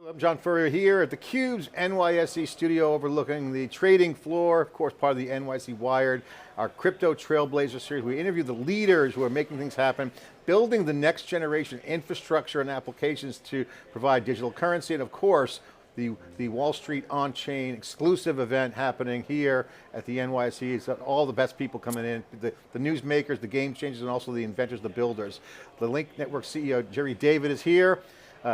I'm John Furrier here at theCUBE's NYSE studio overlooking the trading floor, of course part of the NYSE Wired, our Crypto Trailblazer series. We interview the leaders who are making things happen, building the next generation infrastructure and applications to provide digital currency, and of course, the Wall Street on-chain exclusive event happening here at the NYSE. It's all the best people coming in, the newsmakers, the game changers, and also the inventors, the builders. The Lynq Network CEO, Jerald David is here,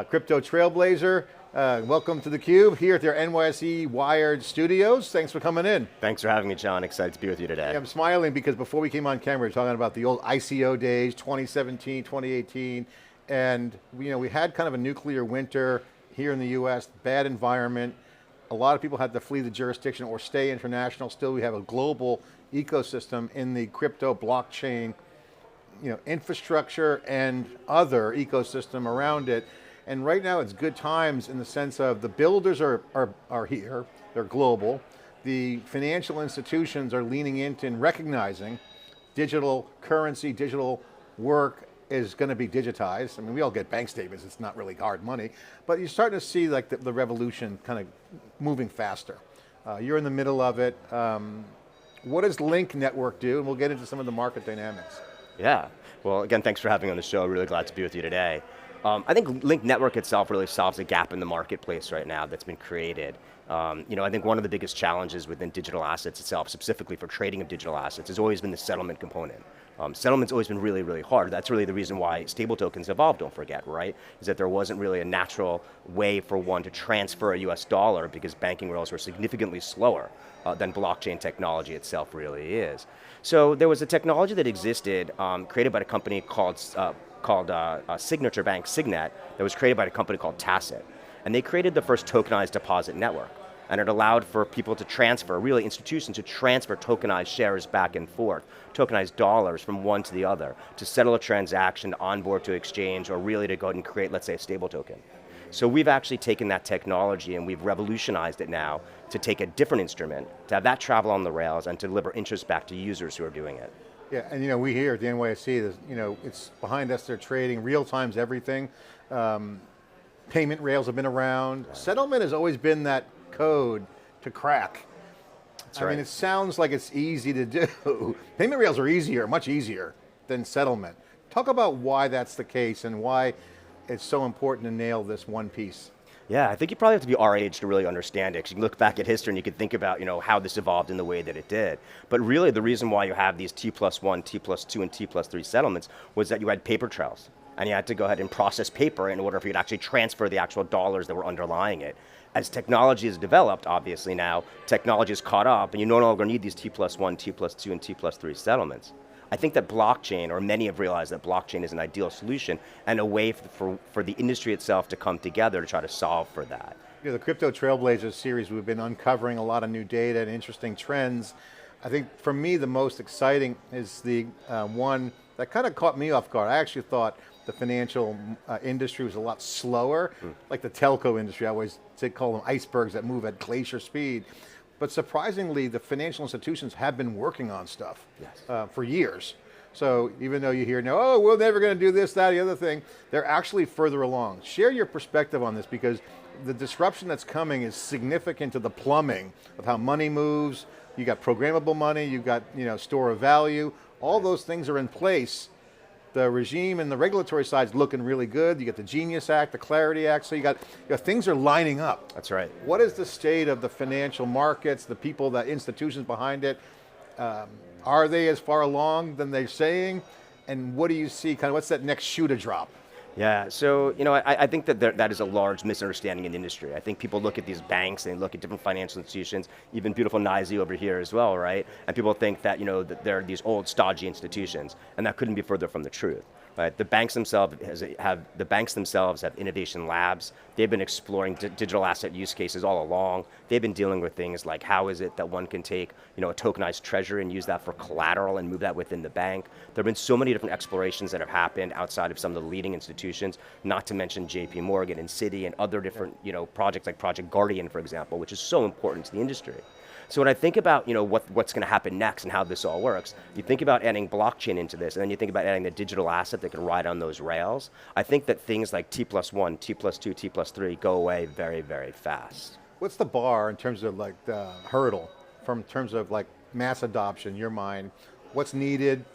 Crypto Trailblazer. Welcome to theCUBE here at their NYSE Wired studios. Thanks for coming in. Thanks for having me, John. Excited to be with you today. Yeah, I'm smiling because before we came on camera, we were talking about the old ICO days, 2017, 2018, and we had kind of a nuclear winter here in the US, bad environment. A lot of people had to flee the jurisdiction or stay international. Still, we have a global ecosystem in the crypto blockchain, infrastructure and other ecosystem around it. And right now it's good times in the sense of the builders are here, they're global. The financial institutions are leaning into and recognizing digital currency, digital work is going to be digitized. I mean, we all get bank statements, it's not really hard money, but you're starting to see like the revolution kind of moving faster. You're in the middle of it. What does Lynq Network do? And we'll get into some of the market dynamics. Yeah, well again, thanks for having me on the show. Really glad to be with you today. I think Lynq Network itself really solves a gap in the marketplace right now that's been created. I think one of the biggest challenges within digital assets itself, specifically for trading of digital assets, has always been the settlement component. Settlement's always been really, really hard. That's really the reason why stable tokens evolved, don't forget, right? Is that there wasn't really a natural way for one to transfer a US dollar because banking rails were significantly slower than blockchain technology itself really is. So there was a technology that existed, created by a company called signature bank, Signet, that was created by a company called Tacit. And they created the first tokenized deposit network. And it allowed for people to transfer, really institutions to transfer tokenized shares back and forth, tokenized dollars from one to the other, to settle a transaction, to onboard to exchange, or really to go ahead and create, let's say, a stable token. So we've actually taken that technology and we've revolutionized it now to take a different instrument, to have that travel on the rails and to deliver interest back to users who are doing it. Yeah, and we here at the NYSE, it's behind us, they're trading, real time's everything. Payment rails have been around. Right. Settlement has always been that code to crack. That's right. I mean, it sounds like it's easy to do. Payment rails are easier, much easier than settlement. Talk about why that's the case and why it's so important to nail this one piece. Yeah, I think you probably have to be our age to really understand it, because you can look back at history and you can think about how this evolved in the way that it did. But really the reason why you have these T+1, T+2, and T+3 settlements was that you had paper trails. And you had to go ahead and process paper in order for you to actually transfer the actual dollars that were underlying it. As technology has developed, obviously now, technology has caught up and you no longer need these T+1, T+2, and T+3 settlements. I think that blockchain, or many have realized that blockchain is an ideal solution and a way for the industry itself to come together to try to solve for that. The Crypto Trailblazers series, we've been uncovering a lot of new data and interesting trends. I think for me, the most exciting is the one that kind of caught me off guard. I actually thought the financial industry was a lot slower, like the telco industry. I always call them icebergs that move at glacier speed. But surprisingly, the financial institutions have been working on stuff for years. So even though you hear now, oh, we're never going to do this, that, the other thing, they're actually further along. Share your perspective on this, because the disruption that's coming is significant to the plumbing of how money moves. You got programmable money, you've got store of value, all those things are in place. The regime and the regulatory side's looking really good. You got the Genius Act, the Clarity Act, so you got things are lining up. That's right. What is the state of the financial markets, the people, the institutions behind it? Are they as far along than they're saying? And what do you see, what's that next shoe to drop? Yeah, so I think that that is a large misunderstanding in the industry. I think people look at these banks and they look at different financial institutions, even beautiful NYSE over here as well, right? And people think that that they're these old stodgy institutions, and that couldn't be further from the truth. Right? The banks themselves have innovation labs. They've been exploring digital asset use cases all along. They've been dealing with things like how is it that one can take a tokenized treasury and use that for collateral and move that within the bank. There have been so many different explorations that have happened outside of some of the leading institutions, not to mention JPMorgan and Citi and other different projects like Project Guardian, for example, which is so important to the industry. So when I think about what's going to happen next and how this all works, you think about adding blockchain into this, and then you think about adding the digital asset that can ride on those rails. I think that things like T+1, T+2, T+3 go away very, very fast. What's the bar in terms of like the hurdle, from terms of like mass adoption in your mind? What's needed?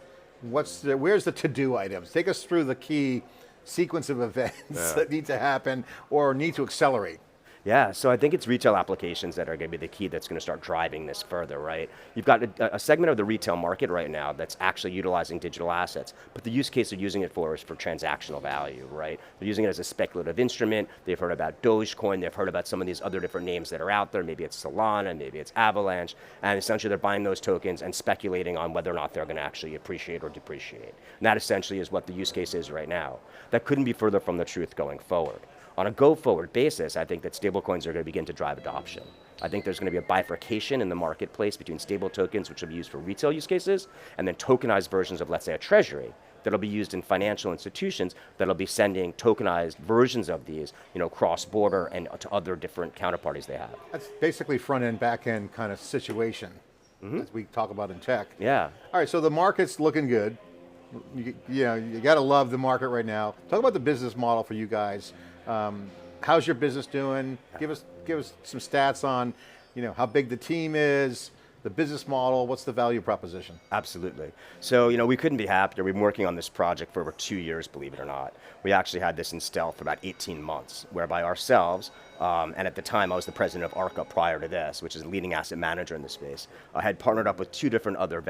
Where's the to-do items? Take us through the key sequence of events that need to happen or need to accelerate. Yeah, so I think it's retail applications that are going to be the key that's going to start driving this further, right? You've got a segment of the retail market right now that's actually utilizing digital assets, but the use case they're using it for is for transactional value, right? They're using it as a speculative instrument. They've heard about Dogecoin. They've heard about some of these other different names that are out there. Maybe it's Solana, maybe it's Avalanche, and essentially they're buying those tokens and speculating on whether or not they're going to actually appreciate or depreciate. And that essentially is what the use case is right now. That couldn't be further from the truth going forward. On a go-forward basis, I think that stablecoins are going to begin to drive adoption. I think there's going to be a bifurcation in the marketplace between stable tokens, which will be used for retail use cases, and then tokenized versions of, let's say, a treasury, that'll be used in financial institutions that'll be sending tokenized versions of these, cross-border and to other different counterparties they have. That's basically front-end, back-end kind of situation, as we talk about in tech. Yeah. All right, so the market's looking good. You got to love the market right now. Talk about the business model for you guys. How's your business doing? Give us some stats on, how big the team is, the business model, what's the value proposition? Absolutely. So, we couldn't be happier. We've been working on this project for over 2 years, believe it or not. We actually had this in stealth for about 18 months, whereby ourselves, and at the time I was the president of ARCA prior to this, which is a leading asset manager in the space, had partnered up with 2 different other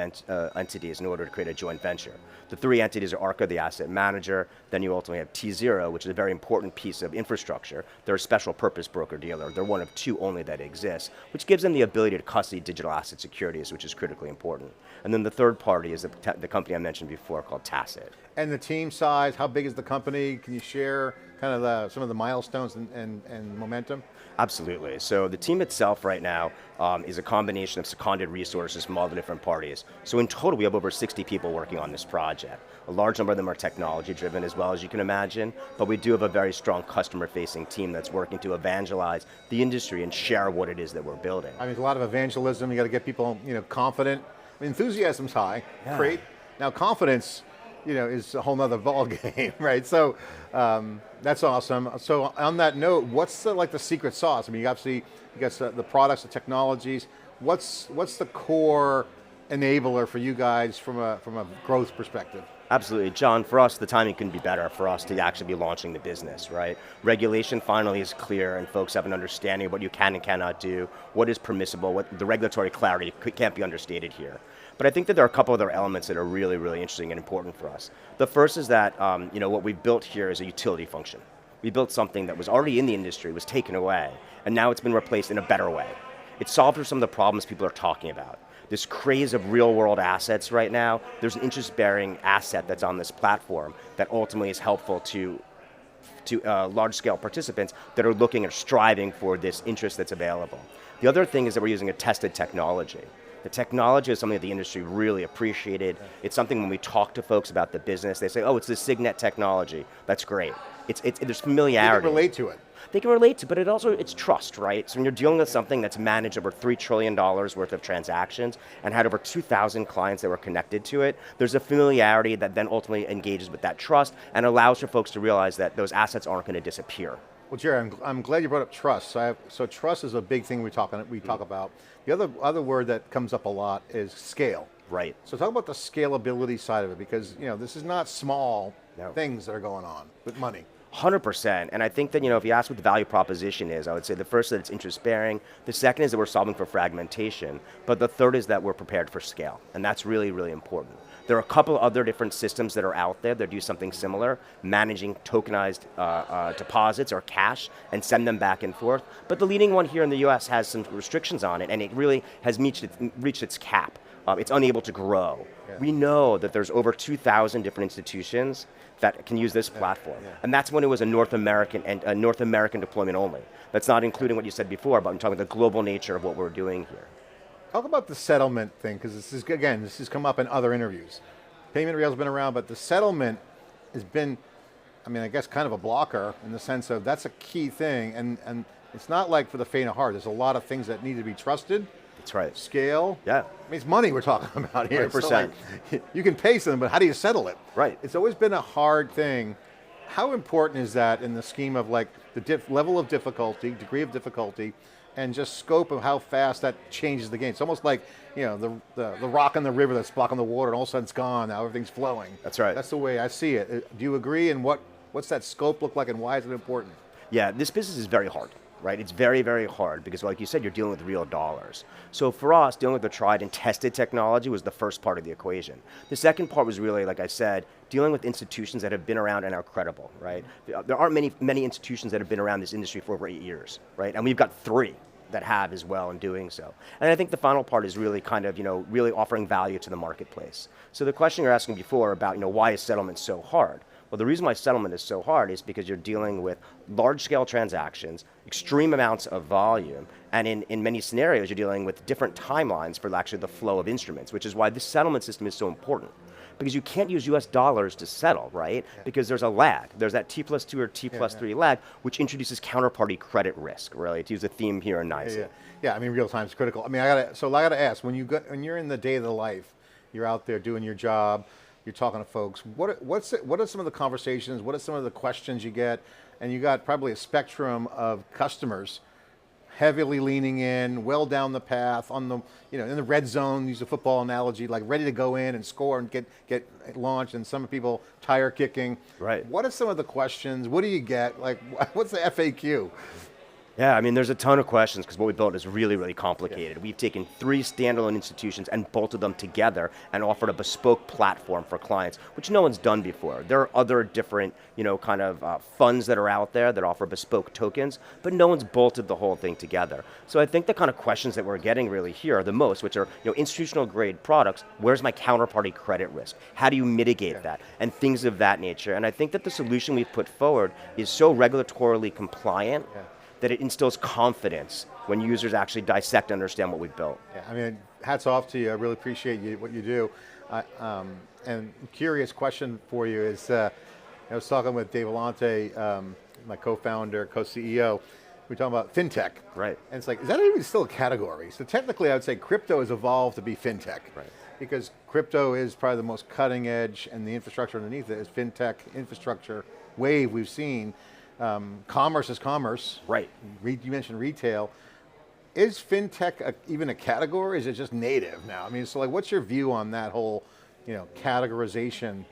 entities in order to create a joint venture. The 3 entities are ARCA, the asset manager, then you ultimately have T0, which is a very important piece of infrastructure. They're a special purpose broker-dealer. They're one of 2 only that exist, which gives them the ability to custody digital asset securities, which is critically important. And then the third party is the company I mentioned before called Tacit. And the team size, how big is the company? Can you share kind of some of the milestones and momentum? Absolutely. So the team itself right now is a combination of seconded resources from all the different parties. So in total, we have over 60 people working on this project. A large number of them are technology driven as well, as you can imagine, but we do have a very strong customer facing team that's working to evangelize the industry and share what it is that we're building. I mean, there's a lot of evangelism. You got to get people, confident. I mean, enthusiasm's high, great. Now confidence, is a whole nother ball game, right? So that's awesome. So on that note, what's the secret sauce? I mean, you got the products, the technologies. What's the core enabler for you guys from a growth perspective? Absolutely, John, for us, the timing couldn't be better for us to actually be launching the business, right? Regulation finally is clear and folks have an understanding of what you can and cannot do, what is permissible, what the regulatory clarity can't be understated here. But I think that there are a couple other elements that are really, really interesting and important for us. The first is that, what we've built here is a utility function. We built something that was already in the industry, was taken away, and now it's been replaced in a better way. It solved for some of the problems people are talking about. This craze of real world assets right now, there's an interest-bearing asset that's on this platform that ultimately is helpful to large-scale participants that are looking or striving for this interest that's available. The other thing is that we're using a tested technology. The technology is something that the industry really appreciated. It's something when we talk to folks about the business, they say, oh, it's the Signet technology. That's great. There's familiarity. They can relate to it. They can relate to, but it's trust, right? So when you're dealing with something that's managed over $3 trillion worth of transactions and had over 2,000 clients that were connected to it, there's a familiarity that then ultimately engages with that trust and allows for folks to realize that those assets aren't going to disappear. Well, Jerry, I'm glad you brought up trust. So trust is a big thing we talk about. The other word that comes up a lot is scale. Right. So talk about the scalability side of it, because this is not small things that are going on with money. 100%, and I think that if you ask what the value proposition is, I would say the first is that it's interest bearing, the second is that we're solving for fragmentation, but the third is that we're prepared for scale, and that's really, really important. There are a couple other different systems that are out there that do something similar, managing tokenized deposits or cash and send them back and forth, but the leading one here in the US has some restrictions on it, and it really has reached its cap. It's unable to grow. Yeah. We know that there's over 2,000 different institutions that can use this platform. Yeah. And that's when it was a North American deployment only. That's not including what you said before, but I'm talking about the global nature of what we're doing here. Talk about the settlement thing, because this has come up in other interviews. Payment rail's been around, but the settlement has been, I guess kind of a blocker in the sense of that's a key thing, and it's not like for the faint of heart. There's a lot of things that need to be trusted. That's right. Scale. Yeah. I mean, it's money we're talking about here. 100%. So like, you can pay something, but how do you settle it? Right. It's always been a hard thing. How important is that in the scheme of like the level of difficulty, degree of difficulty, and just scope of how fast that changes the game? It's almost like, you know, the rock in the river that's blocking the water and all of a sudden it's gone, now everything's flowing. That's right. That's the way I see it. Do you agree, and what's that scope look like, and why is it important? Yeah, this business is very hard, right? It's very, very hard because like you said, you're dealing with real dollars. So for us, dealing with the tried and tested technology was the first part of the equation. The second part was really, like I said, dealing with institutions that have been around and are credible, right? There aren't many institutions that have been around this industry for over 8 years, right? And we've got 3 that have as well in doing so. And I think the final part is really kind of, really offering value to the marketplace. So the question you're asking before about, why is settlement so hard? Well, the reason why settlement is so hard is because you're dealing with large-scale transactions, extreme amounts of volume, and in many scenarios, you're dealing with different timelines for actually the flow of instruments, which is why this settlement system is so important. Because you can't use US dollars to settle, right? Yeah. Because there's a lag. There's that T+2 or T+3 lag, which introduces counterparty credit risk, really, to use a theme here in NYSE. Yeah, I mean, real time is critical. I mean, I gotta ask, when you're in the day of the life, you're out there doing your job, you're talking to folks, what are some of the conversations, what are some of the questions you get? And you got probably a spectrum of customers heavily leaning in, well down the path, on the, in the red zone, use a football analogy, like ready to go in and score and get launched, and some people tire kicking. Right. What are some of the questions? What do you get? Like, what's the FAQ? Yeah, I mean, there's a ton of questions because what we built is really, really complicated. Yeah. We've taken 3 standalone institutions and bolted them together and offered a bespoke platform for clients, which no one's done before. There are other different, funds that are out there that offer bespoke tokens, but no one's bolted the whole thing together. So I think the kind of questions that we're getting really here are the most, which are, institutional grade products. Where's my counterparty credit risk? How do you mitigate that? And things of that nature. And I think that the solution we've put forward is so regulatorily compliant that it instills confidence when users actually dissect and understand what we've built. Yeah, I mean, hats off to you. I really appreciate what you do. And curious question for you is, I was talking with Dave Vellante, my co-founder, co-CEO. We were talking about fintech. Right. And it's like, is that even still a category? So technically I would say crypto has evolved to be fintech. Right. Because crypto is probably the most cutting edge, and the infrastructure underneath it is fintech infrastructure wave we've seen. Commerce is commerce. Right. You mentioned retail. Is fintech even a category? Is it just native now? I mean, so like, what's your view on that whole, categorization?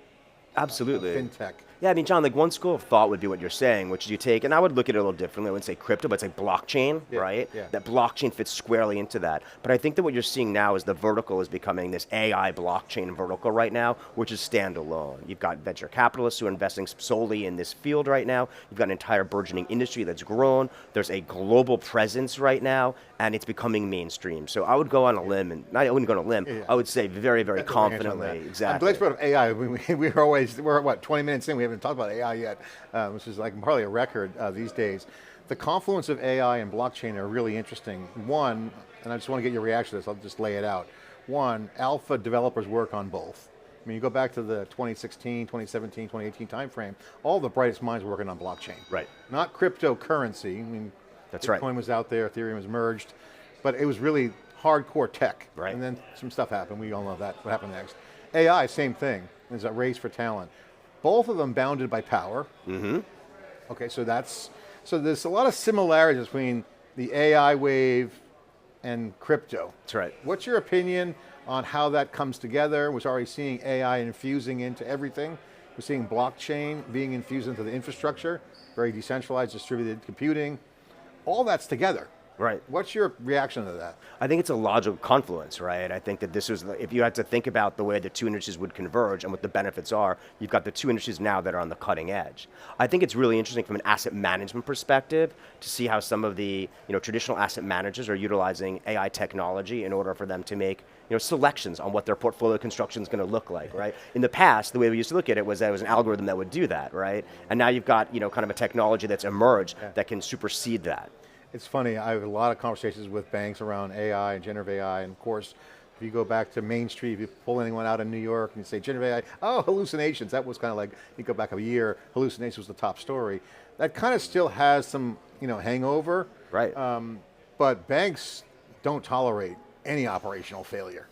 Absolutely. Of fintech. Yeah, I mean, John, like one school of thought would be what you're saying, which is you take, and I would look at it a little differently. I wouldn't say crypto, but it's like blockchain, right? Yeah. That blockchain fits squarely into that. But I think that what you're seeing now is the vertical is becoming this AI blockchain vertical right now, which is standalone. You've got venture capitalists who are investing solely in this field right now. You've got an entire burgeoning industry that's grown. There's a global presence right now, and it's becoming mainstream. So I would go on a limb, and I wouldn't go on a limb. Yeah. I would say very, very confidently. Exactly. I'm glad you brought up AI. We're what, 20 minutes in? We haven't talked about AI yet, which is like probably a record these days. The confluence of AI and blockchain are really interesting. One, and I just want to get your reaction to this, I'll just lay it out. One, alpha developers work on both. I mean, you go back to the 2016, 2017, 2018 timeframe, all the brightest minds were working on blockchain. Right. Not cryptocurrency. I mean, that's Bitcoin right. was out there, Ethereum was merged, but it was really hardcore tech. Right. And then some stuff happened, we all know that, what happened next. AI, same thing, there's a race for talent. Both of them bounded by power. Mm-hmm. Okay, so there's a lot of similarities between the AI wave and crypto. That's right. What's your opinion on how that comes together? We're already seeing AI infusing into everything. We're seeing blockchain being infused into the infrastructure, very decentralized, distributed computing. All that's together. Right. What's your reaction to that? I think it's a logical confluence, right? I think that this was, if you had to think about the way the 2 industries would converge and what the benefits are, you've got the 2 industries now that are on the cutting edge. I think it's really interesting from an asset management perspective to see how some of the traditional asset managers are utilizing AI technology in order for them to make selections on what their portfolio construction is going to look like, right? In the past, the way we used to look at it was that it was an algorithm that would do that, right? And now you've got kind of a technology that's emerged that can supersede that. It's funny, I have a lot of conversations with banks around AI and generative AI, and of course, if you go back to Main Street, if you pull anyone out in New York and you say generative AI, oh, hallucinations, that was kind of like, you go back a year, hallucinations was the top story. That kind of still has some, hangover. Right. But banks don't tolerate any operational failure.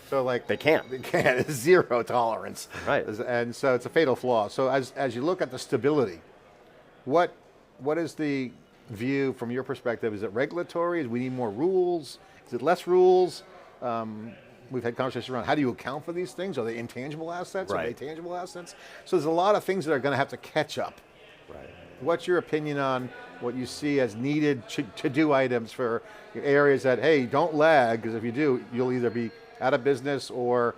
So like They can't. They can't. It's zero tolerance. Right. And so it's a fatal flaw. So as you look at the stability, what is the view from your perspective? Is it regulatory? Do we need more rules? Is it less rules? We've had conversations around how do you account for these things? Are they intangible assets? Right. Are they tangible assets? So there's a lot of things that are going to have to catch up. Right. What's your opinion on what you see as needed to-do items for areas that, hey, don't lag, because if you do, you'll either be out of business or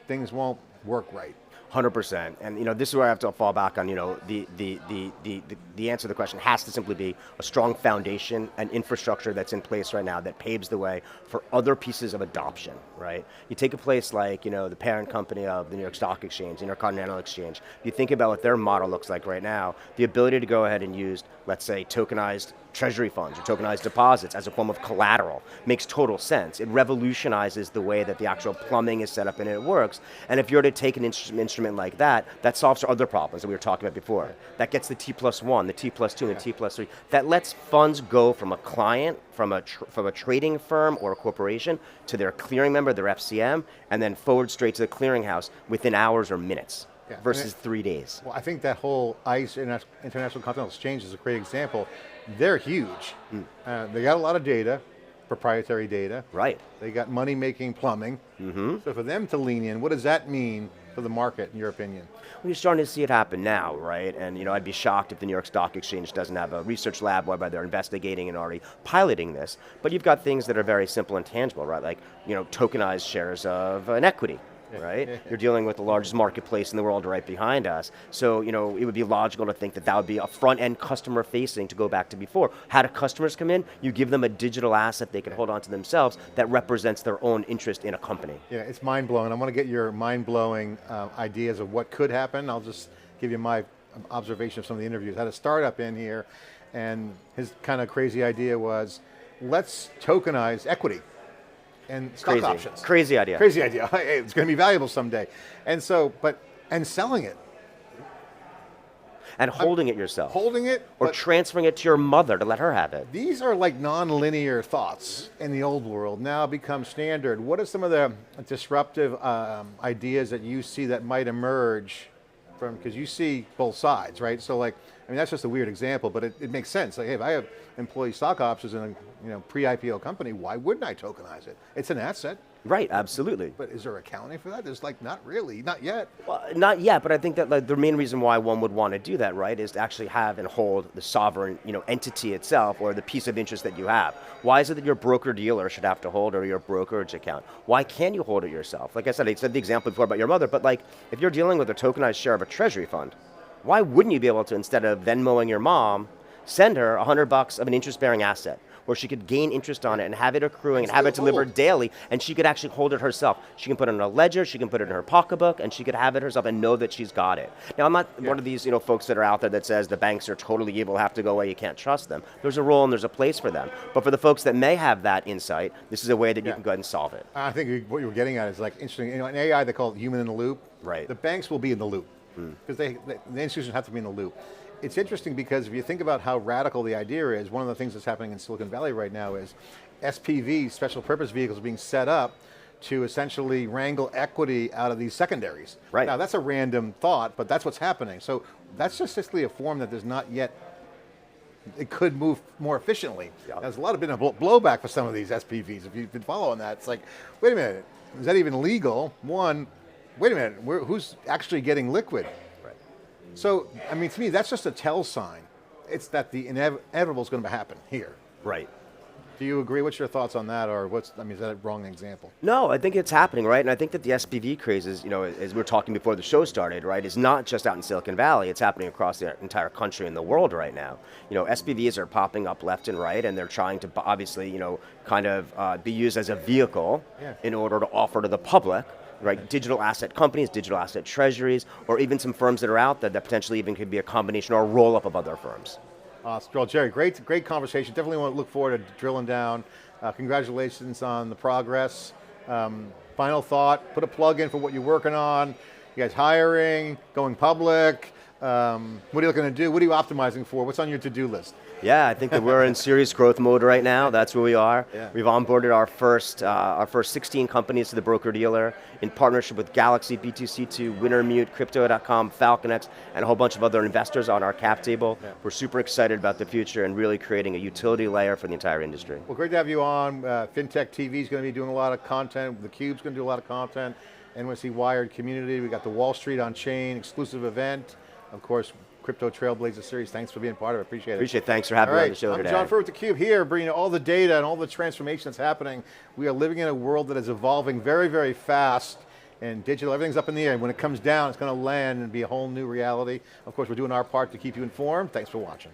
things won't work right. 100%, and this is where I have to fall back on. The answer to the question has to simply be a strong foundation and infrastructure that's in place right now that paves the way for other pieces of adoption. Right? You take a place like the parent company of the New York Stock Exchange, the Intercontinental Exchange. You think about what their model looks like right now. The ability to go ahead and use, let's say, tokenized treasury funds or tokenized deposits as a form of collateral makes total sense. It revolutionizes the way that the actual plumbing is set up and it works. And if you're to take an instrument like that, that solves for other problems that we were talking about before. That gets the T+1, the T+2, and the T+3. That lets funds go from a client, from a trading firm or a corporation to their clearing member, their FCM, and then forward straight to the clearinghouse within hours or minutes. Yeah, versus 3 days. Well, I think that whole ICE, International Continental Exchange, is a great example. They're huge. They got a lot of data, proprietary data. Right. They got money-making plumbing. So for them to lean in, what does that mean for the market, in your opinion? Well, you're starting to see it happen now, right? And I'd be shocked if the New York Stock Exchange doesn't have a research lab whereby they're investigating and already piloting this. But you've got things that are very simple and tangible, right? Like tokenized shares of an equity. Right? You're dealing with the largest marketplace in the world right behind us. So, it would be logical to think that that would be a front-end customer facing to go back to before. How do customers come in? You give them a digital asset they can hold on to themselves that represents their own interest in a company. Yeah, it's mind-blowing. I want to get your mind-blowing ideas of what could happen. I'll just give you my observation of some of the interviews. I had a startup in here, and his kind of crazy idea was, let's tokenize equity and stock options. Crazy idea. Crazy idea. Hey, it's going to be valuable someday. And so, and selling it. And holding it yourself. Holding it. Or transferring it to your mother to let her have it. These are like non-linear thoughts in the old world, now become standard. What are some of the disruptive ideas that you see that might emerge from, because you see both sides, right? So that's just a weird example, but it makes sense. Like, hey, if I have employee stock options in a pre-IPO company, why wouldn't I tokenize it? It's an asset. Right, absolutely. But is there accounting for that? There's not really, not yet. Well, not yet, but I think that the main reason why one would want to do that, right, is to actually have and hold the sovereign, entity itself or the piece of interest that you have. Why is it that your broker-dealer should have to hold or your brokerage account? Why can't you hold it yourself? Like I said the example before about your mother, but if you're dealing with a tokenized share of a treasury fund, why wouldn't you be able to, instead of Venmoing your mom, send her $100 of an interest-bearing asset, where she could gain interest on it and have it accruing and have it delivered daily, and she could actually hold it herself. She can put it in a ledger, she can put it in her pocketbook, and she could have it herself and know that she's got it. Now, I'm not one of these folks that are out there that says the banks are totally evil, have to go away, you can't trust them. There's a role and there's a place for them. But for the folks that may have that insight, this is a way that you can go ahead and solve it. I think what you were getting at is interesting. In AI, they call it human in the loop. Right. The banks will be in the loop because the institutions have to be in the loop. It's interesting because if you think about how radical the idea is, one of the things that's happening in Silicon Valley right now is SPVs, special purpose vehicles, being set up to essentially wrangle equity out of these secondaries. Right. Now that's a random thought, but that's what's happening. So that's just simply a form that there's not yet, it could move more efficiently. Yeah. There's a lot of been a blowback for some of these SPVs. If you've been following that, it's like, wait a minute, is that even legal? One, wait a minute, who's actually getting liquid? So, to me, that's just a tell sign. It's that the inevitable is going to happen here. Right. Do you agree? What's your thoughts on that, or is that a wrong example? No, I think it's happening, right? And I think that the SPV craze is, as we were talking before the show started, right, is not just out in Silicon Valley. It's happening across the entire country and the world right now. SPVs are popping up left and right, and they're trying to obviously, be used as a vehicle in order to offer to the public. Right, digital asset companies, digital asset treasuries, or even some firms that are out there that potentially even could be a combination or a roll-up of other firms. Well, Jerry, great conversation. Definitely want to look forward to drilling down. Congratulations on the progress. Final thought, put a plug in for what you're working on. You guys hiring, going public, What are you looking to do? What are you optimizing for? What's on your to-do list? Yeah, I think that we're in serious growth mode right now. That's where we are. Yeah. We've onboarded our first 16 companies to the broker-dealer in partnership with Galaxy BTC2, Wintermute, Crypto.com, Falcon X, and a whole bunch of other investors on our cap table. Yeah. We're super excited about the future and really creating a utility layer for the entire industry. Well, great to have you on. FinTech TV is going to be doing a lot of content. theCUBE's going to do a lot of content. NYSE Wired community. We got the Wall Street on Chain exclusive event. Of course, Crypto Trailblazers series. Thanks for being part of it. Appreciate it. Appreciate it. Thanks for having me on the show today. I'm John Furrier with theCUBE here, bringing you all the data and all the transformation that's happening. We are living in a world that is evolving very, very fast, and digital, everything's up in the air. When it comes down, it's going to land and be a whole new reality. Of course, we're doing our part to keep you informed. Thanks for watching.